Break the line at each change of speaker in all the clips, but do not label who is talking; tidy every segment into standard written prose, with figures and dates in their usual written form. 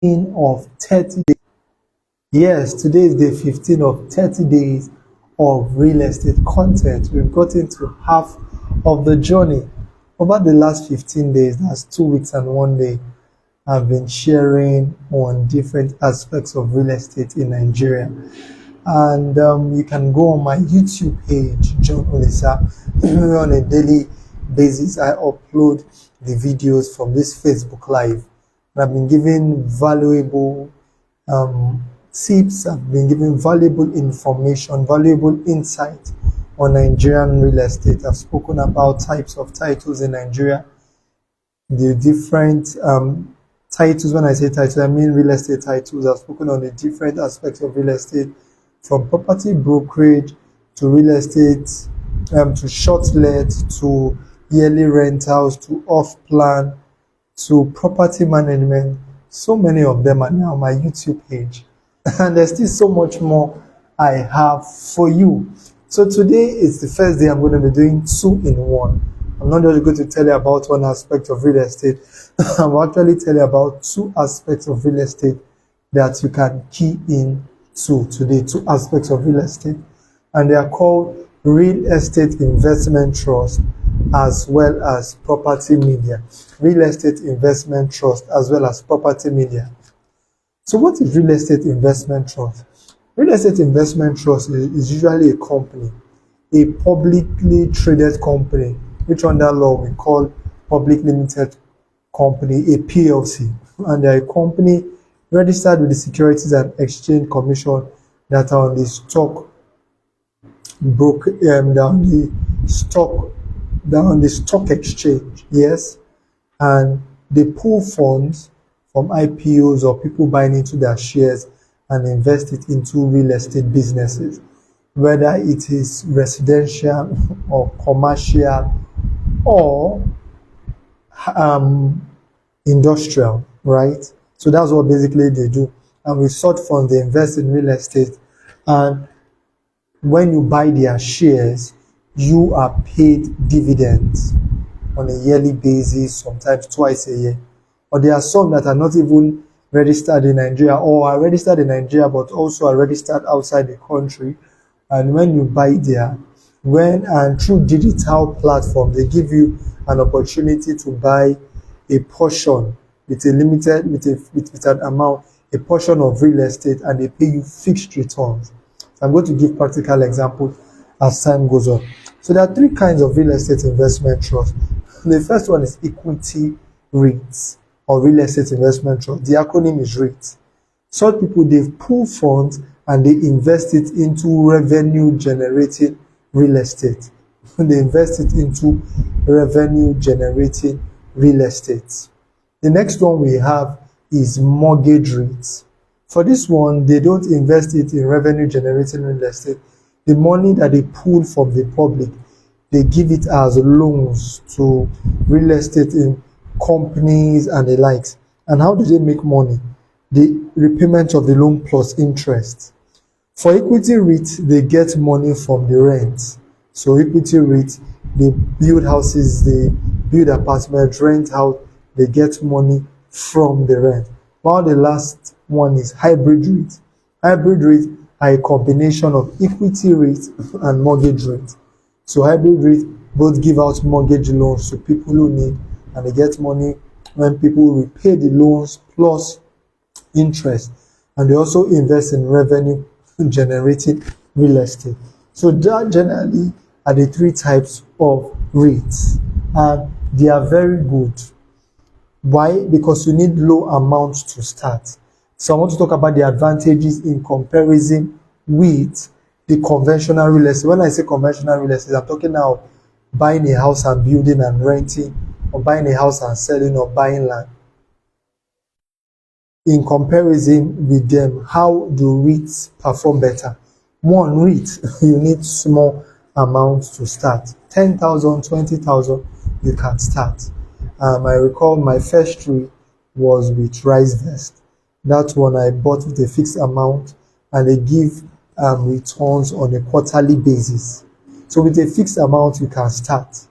of 30 days. Yes, today is day 15 of 30 days of real estate content. We've gotten to half of the journey. Over the last 15 days, that's 2 weeks and 1 day, I've been sharing on different aspects of real estate in Nigeria. And you can go on my YouTube page, John Olisa. On a daily basis, I upload the videos from this Facebook Live. And I've been giving valuable tips, I've been giving valuable information, valuable insight on Nigerian real estate. I've spoken about types of titles in Nigeria, the different titles. When I say titles, I mean real estate titles. I've spoken on the different aspects of real estate, from property brokerage to real estate, to short let, to yearly rentals, to off-plan, to property management. So many of them are now on my YouTube page. And there's still so much more I have for you. So today is the first day I'm going to be doing 2-in-1. I'm not just going to tell you about one aspect of real estate. I'll actually tell you about 2 aspects of real estate that you can key in to today. 2 aspects of real estate. And they are called real estate investment trust as well as property media. Real estate investment trust as well as property media. So what is real estate investment trust? Real estate investment trust is usually a company, a publicly traded company, which under law we call public limited company, a PLC. And they're a company registered with the Securities and Exchange Commission that are on the stock on the stock exchange. Yes, and they pull funds from IPOs or people buying into their shares and invest it into real estate businesses, whether it is residential or commercial or industrial, right? So that's what basically they do. And with such funds, they invest in real estate. And when you buy their shares, you are paid dividends on a yearly basis, sometimes twice a year. Or there are some that are not even registered in Nigeria, or are registered in Nigeria but also are registered outside the country. And when you buy there, and through digital platform, they give you an opportunity to buy a portion with an amount, a portion of real estate, and they pay you fixed returns. So I'm going to give practical examples as time goes on. So there are 3 kinds of real estate investment trust. The first one is equity REITs, or real estate investment trust. The acronym is REIT. Such people, they pull funds and they invest it into revenue generating real estate. They invest it into revenue generating real estate. The next one we have is mortgage REITs. For this one, they don't invest it in revenue generating real estate. The money that they pull from the public, they give it as loans to real estate in companies and the likes. And how do they make money? The repayment of the loan plus interest. For equity REIT, they get money from the rent. So equity REIT, they build houses, they build apartments, rent out, they get money from the rent. While the last one is hybrid REIT. Hybrid REIT are a combination of equity REIT and mortgage REIT. So hybrid REIT both give out mortgage loans to people who need, and they get money when people repay the loans plus interest. And they also invest in revenue generating real estate. So that generally are the 3 types of REITs, and they are very good. Why? Because you need low amounts to start. So I want to talk about the advantages in comparison with the conventional real estate. When I say conventional real estate, I'm talking now buying a house and building and renting, or buying a house and selling, or buying land. In comparison with them, how do REITs perform better? One, REIT, you need small amounts to start. 10,000, 20,000, you can start. I recall my first REIT was with Rice Vest. That one I bought with a fixed amount, and they give returns on a quarterly basis. So with a fixed amount, you can start.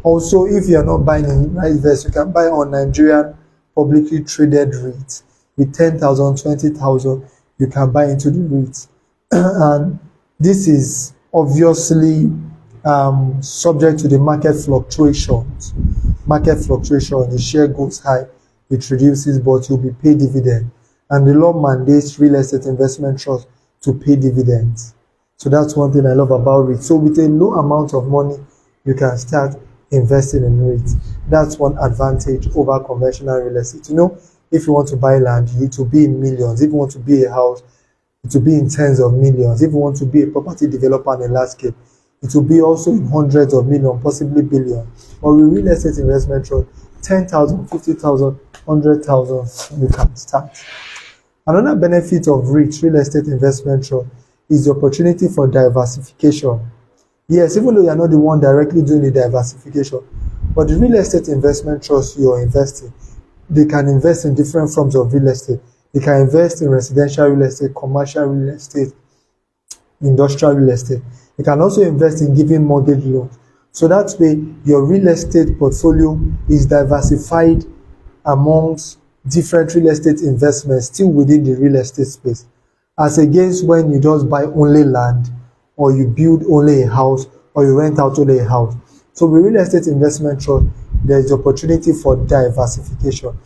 Also, if you're not buying in Rice Vest, you can buy on Nigerian publicly traded REITs. with 10,000, 20,000, you can buy into the REIT. And this is obviously subject to the market fluctuations. Market fluctuation, the share goes high, it reduces, but you'll be paid dividend. And the law mandates real estate investment trust to pay dividends. So that's one thing I love about REIT. So with a low amount of money, you can start investing in REIT. That's one advantage over conventional real estate. If you want to buy land, you need to be in millions. If you want to be a house, it will be in tens of millions. If you want to be a property developer on a large scale, it will be also in hundreds of millions, possibly billions. Or with real estate investment trust, 10,000, 50,000, 100,000, you can start. Another benefit of REIT, real estate investment trust, is the opportunity for diversification. Yes, even though you are not the one directly doing the diversification, but the real estate investment trust you are investing, they can invest in different forms of real estate. They can invest in residential real estate, commercial real estate, industrial real estate. They can also invest in giving mortgage loans. So that way, your real estate portfolio is diversified amongst different real estate investments still within the real estate space, as against when you just buy only land, or you build only a house, or you rent out only a house. So with real estate investment trust, there is opportunity for diversification.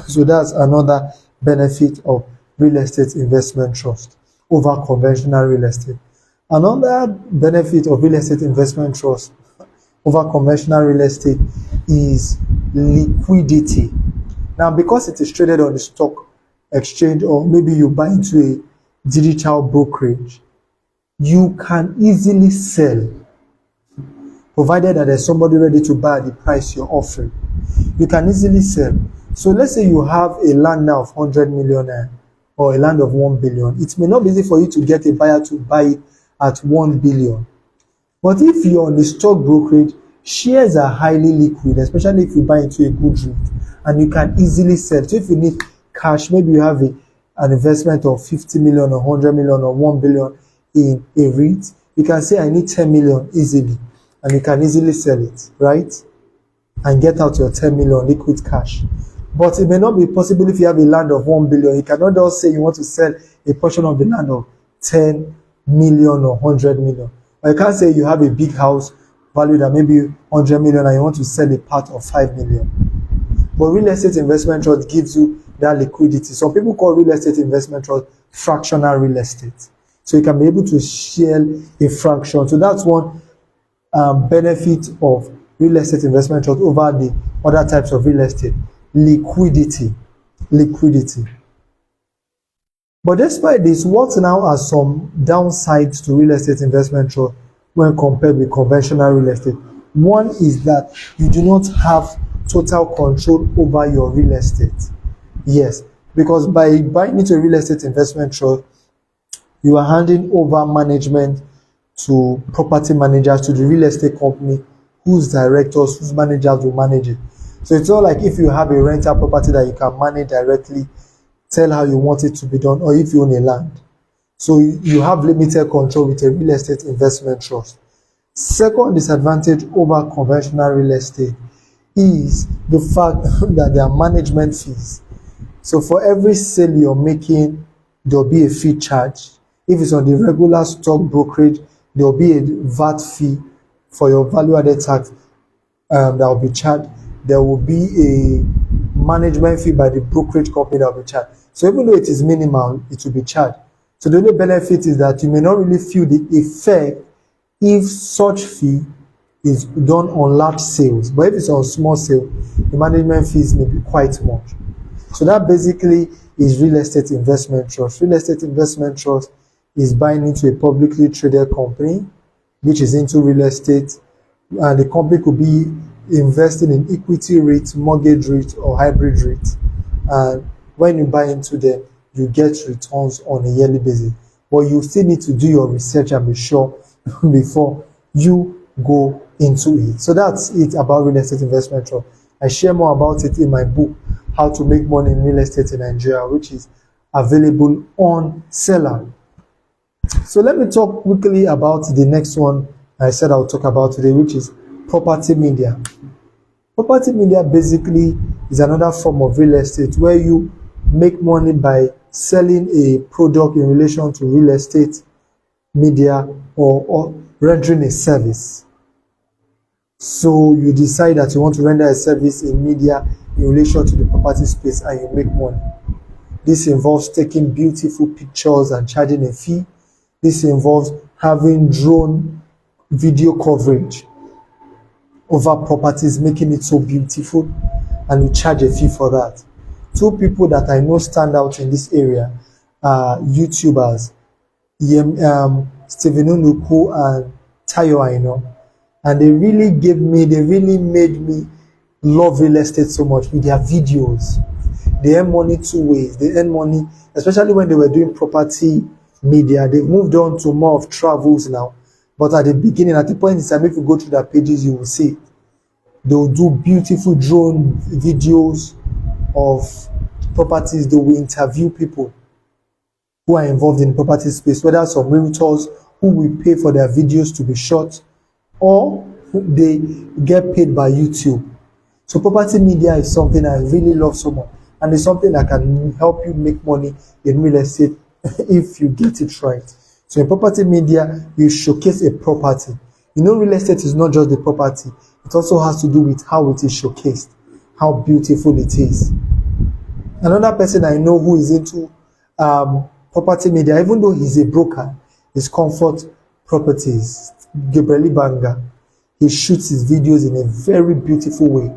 So that's another benefit of real estate investment trust over conventional real estate. Another benefit of real estate investment trust over conventional real estate is liquidity. Now, because it is traded on the stock exchange, or maybe you buy into a digital brokerage, you can easily sell, provided that there's somebody ready to buy at the price you're offering. You can easily sell. So let's say you have a land now of 100 million or a land of 1 billion. It may not be easy for you to get a buyer to buy it at 1 billion. But if you're on the stock brokerage, shares are highly liquid, especially if you buy into a good REIT, and you can easily sell. So if you need cash, maybe you have an investment of 50 million or 100 million or 1 billion in a REIT, you can say, I need 10 million easily, and you can easily sell it, right? And get out your 10 million liquid cash. But it may not be possible if you have a land of 1 billion. You cannot just say you want to sell a portion of the land of 10 million or 100 million. Or you can't say you have a big house valued at maybe 100 million and you want to sell a part of 5 million. But real estate investment trust gives you that liquidity. Some people call real estate investment trust fractional real estate. So you can be able to sell a fraction. So that's one benefit of real estate investment trust over the other types of real estate. Liquidity. But despite this, what now are some downsides to real estate investment trust when compared with conventional real estate? One is that you do not have total control over your real estate. Yes, because by buying into a real estate investment trust, you are handing over management to property managers, to the real estate company, whose directors, whose managers will manage it. So it's not like if you have a rental property that you can manage directly, tell how you want it to be done, or if you own a land. So you have limited control with a real estate investment trust. Second disadvantage over conventional real estate is the fact that there are management fees. So for every sale you're making, there'll be a fee charge. If it's on the regular stock brokerage, there'll be a VAT fee for your value-added tax that will be charged. There will be a management fee by the brokerage company that will be charged. So even though it is minimal, it will be charged. So the only benefit is that you may not really feel the effect if such fee is done on large sales. But if it's on small sale, the management fees may be quite much. So that basically is real estate investment trust. Real estate investment trust is buying into a publicly traded company which is into real estate, and the company could be investing in equity REIT, mortgage REIT, or hybrid REIT. And when you buy into them, you get returns on a yearly basis. But you still need to do your research and be sure before you go into it. So that's it about real estate investment trust. I share more about it in my book, How to Make Money in Real Estate in Nigeria, which is available on Seller. So let me talk quickly about the next one I said I'll talk about today, which is property media. Property media basically is another form of real estate where you make money by selling a product in relation to real estate, media, or rendering a service. So you decide that you want to render a service in media in relation to the property space and you make money. This involves taking beautiful pictures and charging a fee. This involves having drone video coverage over properties, making it so beautiful, and you charge a fee for that. Two people that I know stand out in this area are YouTubers, Stephen Unuku and Tayo Aino. And they really made me love real estate so much with their videos. They earn money two ways. They earn money, especially when they were doing property media. They've moved on to more of travels now. But at the beginning, at the point in time, if you go to their pages, you will see they'll do beautiful drone videos of properties. They will interview people who are involved in the property space, whether some realtors who will pay for their videos to be shot, or they get paid by YouTube. So property media is something I really love so much, and it's something that can help you make money in real estate if you get it right. So in property media, you showcase a property. You know, real estate is not just the property. It also has to do with how it is showcased, how beautiful it is. Another person I know who is into property media, even though he's a broker, is Comfort Properties, Gabriel Banga. He shoots his videos in a very beautiful way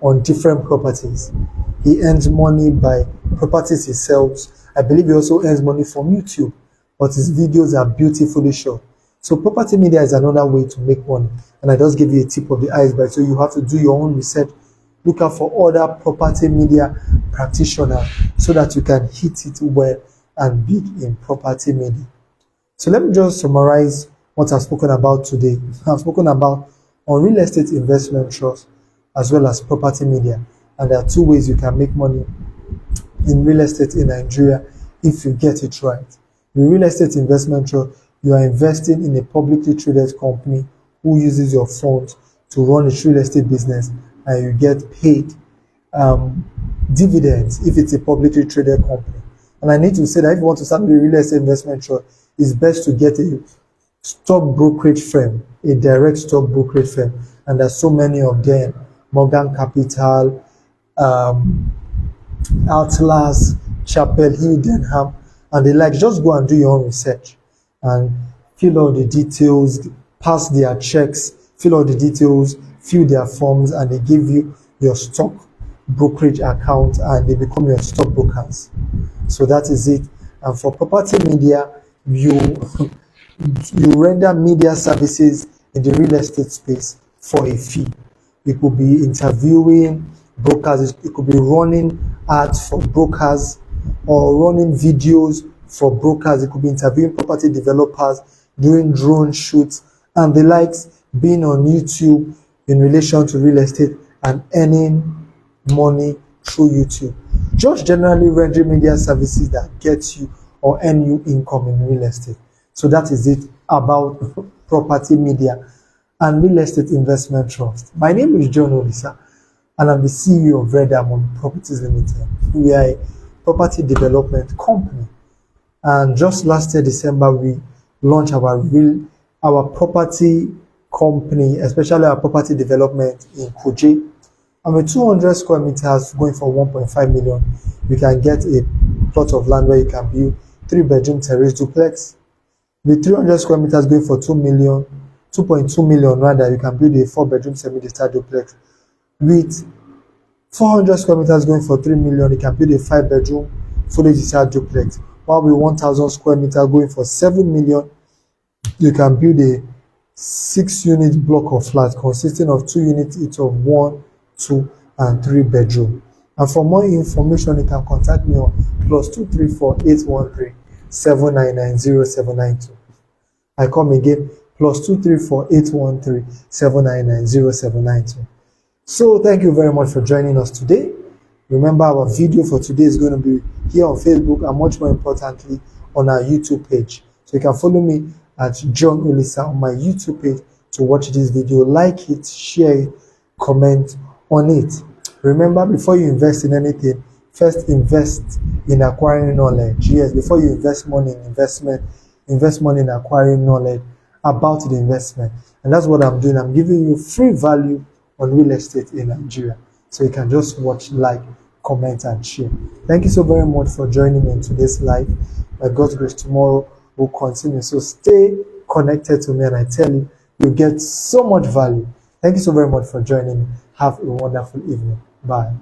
on different properties. He earns money by properties he sells. I believe he also earns money from YouTube, but his videos are beautifully shot. So property media is another way to make money. And I just give you a tip of the iceberg. So you have to do your own research. Look out for other property media practitioners so that you can hit it well and big in property media. So let me just summarize what I've spoken about today. I've spoken about on real estate investment trust as well as property media. And there are two ways you can make money in real estate in Nigeria if you get it right. In real estate investment trust, you are investing in a publicly traded company who uses your funds to run its real estate business, and you get paid dividends if it's a publicly traded company. And I need to say that if you want to start with a real estate investment trust, it's best to get a stock brokerage firm, a direct stock brokerage firm. And there's so many of them: Morgan Capital, Atlas, Chapel Hill, Denham, and they like. Just go and do your own research and fill all the details, pass their checks, fill all the details, fill their forms, and they give you your stock brokerage account and they become your stockbrokers. So that is it. And for property media, you render media services in the real estate space for a fee. It could be interviewing brokers, it could be running ads for brokers or running videos for brokers. It could be interviewing property developers, doing drone shoots and the likes, being on YouTube in relation to real estate and earning money through YouTube. Just generally rendering media services that get you or earn you income in real estate. So that is it about property media and real estate investment trust. My name is John Olisa and I'm the CEO of Red Diamond Properties Limited. We are a property development company. And just last year, December, we launched our property company, especially our property development in Kuje. And with 200 square meters going for 1.5 million, you can get a plot of land where you can build 3-bedroom terrace duplex. With 300 square meters going for 2.2 million rather, you can build a 4-bedroom semi-detached duplex. With 400 square meters going for 3 million, you can build a 5-bedroom fully detached duplex. While with 1,000 square meters going for 7 million, you can build a 6-unit block of flats consisting of 2 units each of 1, 2, and 3 bedroom. And for more information, you can contact me on +234 813 799 0792. I come again, +234 813 799 0792. So thank you very much for joining us today. Remember, our video for today is going to be here on Facebook and much more importantly on our YouTube page. So you can follow me at John Olisa on my YouTube page to watch this video. Like it, share it, comment on it. Remember, before you invest in anything, First, invest in acquiring knowledge. Yes, before you invest money in investment, invest money in acquiring knowledge about the investment. And that's what I'm doing. I'm giving you free value on real estate in Nigeria. So you can just watch, like, comment, and share. Thank you so very much for joining me in today's live. By God's grace, tomorrow will continue. So stay connected to me, and I tell you, you get so much value. Thank you so very much for joining me. Have a wonderful evening. Bye.